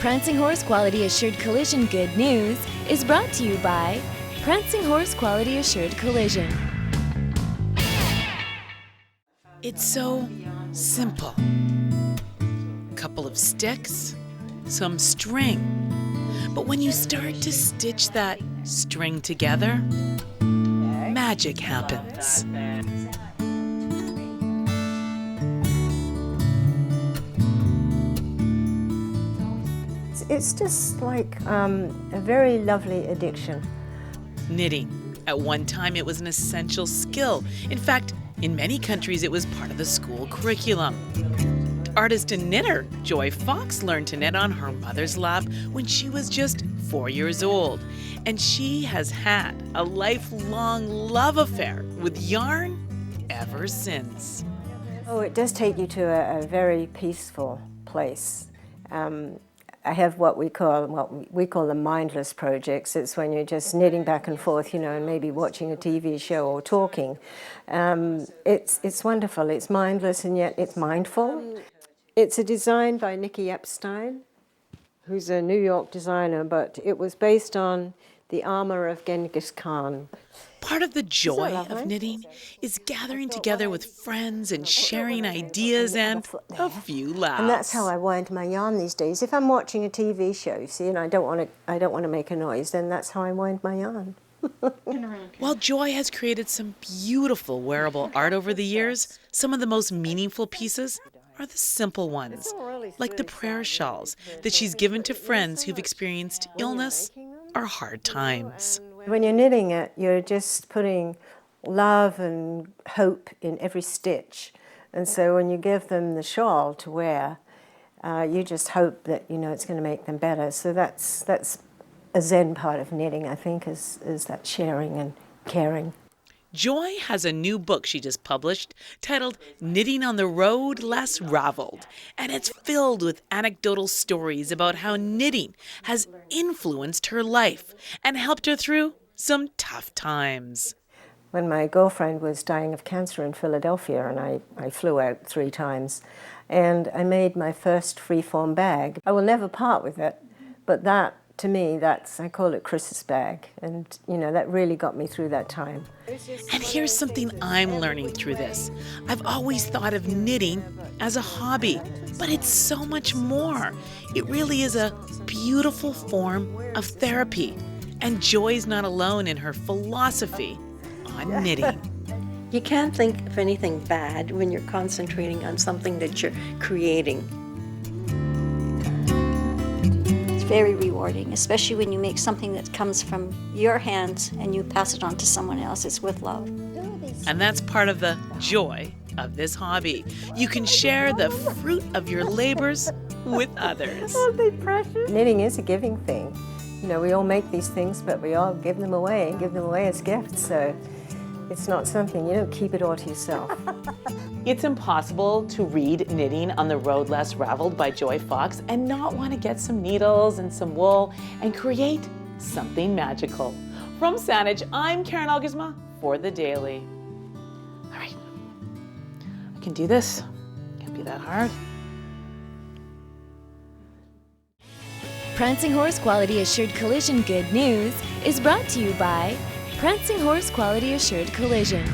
Prancing Horse Quality Assured Collision Good News is brought to you by Prancing Horse Quality Assured Collision. It's so simple. A couple of sticks, some string. But when you start to stitch that string together, magic happens. It's just like a very lovely addiction. Knitting. At one time, it was an essential skill. In fact, in many countries, it was part of the school curriculum. Artist and knitter Joy Fox learned to knit on her mother's lap when she was just 4 years old. And she has had a lifelong love affair with yarn ever since. Oh, it does take you to a very peaceful place. I have what we call the mindless projects. It's when you're just knitting back and forth, and maybe watching a TV show or talking. It's wonderful. It's mindless and yet it's mindful. It's a design by Nikki Epstein, who's a New York designer, but it was based on the armor of Genghis Khan. Part of the joy of knitting is gathering together with friends and sharing ideas and a few laughs. And that's how I wind my yarn these days. If I'm watching a TV show, and I don't want to make a noise, then that's how I wind my yarn. While Joy has created some beautiful wearable art over the years, some of the most meaningful pieces are the simple ones, like the prayer shawls that she's given to friends who've experienced illness or hard times. When you're knitting it, you're just putting love and hope in every stitch. And so when you give them the shawl to wear, you just hope that, it's going to make them better. So that's a Zen part of knitting, I think, is that sharing and caring. Joy has a new book she just published titled Knitting on the Road Less Raveled, and it's filled with anecdotal stories about how knitting has influenced her life and helped her through some tough times. When my girlfriend was dying of cancer in Philadelphia, and I flew out 3 times, and I made my first freeform bag. I will never part with it, but that, to me, I call it Chris's bag, and that really got me through that time. And here's something I'm learning through this. I've always thought of knitting as a hobby, but it's so much more. It really is a beautiful form of therapy, and Joy's not alone in her philosophy on knitting. You can't think of anything bad when you're concentrating on something that you're creating. Very rewarding, especially when you make something that comes from your hands and you pass it on to someone else. It's with love. And that's part of the joy of this hobby. You can share the fruit of your labors with others. Aren't they precious? Knitting is a giving thing. We all make these things, but we all give them away as gifts. So it's not something, you don't keep it all to yourself. It's impossible to read Knitting on the Road Less Raveled by Joy Fox and not want to get some needles and some wool and create something magical. From Saanich, I'm Karen Elgersma for The Daily. All right, I can do this. Can't be that hard. Prancing Horse Quality Assured Collision Good News is brought to you by Prancing Horse Quality Assured Collision.